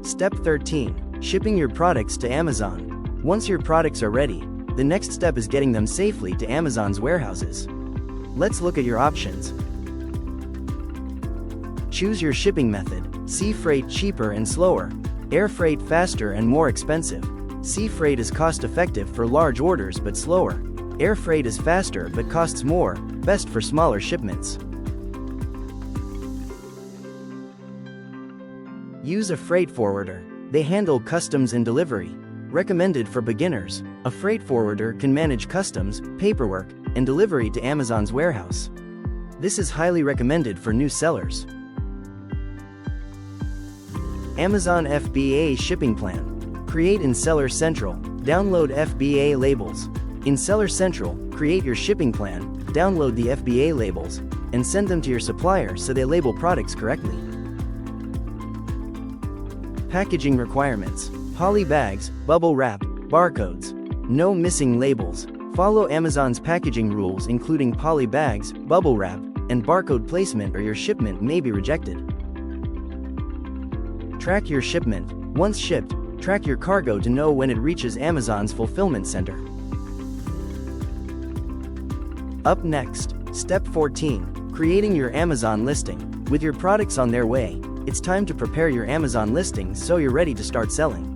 Step 13. Shipping your products to Amazon. Once your products are ready, the next step is getting them safely to Amazon's warehouses. Let's look at your options. Choose your shipping method. Sea freight cheaper and slower. Air freight faster and more expensive. Sea freight is cost-effective for large orders but slower. Air freight is faster but costs more, best for smaller shipments. Use a freight forwarder. They handle customs and delivery. Recommended for beginners. A freight forwarder can manage customs, paperwork, and delivery to Amazon's warehouse. This is highly recommended for new sellers. Amazon FBA Shipping Plan. Create in Seller Central. Download FBA labels. In Seller Central, create your shipping plan, download the FBA labels, and send them to your supplier so they label products correctly. Packaging requirements. Poly bags, bubble wrap, barcodes. No missing labels. Follow Amazon's packaging rules including poly bags, bubble wrap, and barcode placement or your shipment may be rejected. Track your shipment. Once shipped, track your cargo to know when it reaches Amazon's fulfillment center. Up next, Step 14. Creating your Amazon listing. With your products on their way, it's time to prepare your Amazon listing so you're ready to start selling.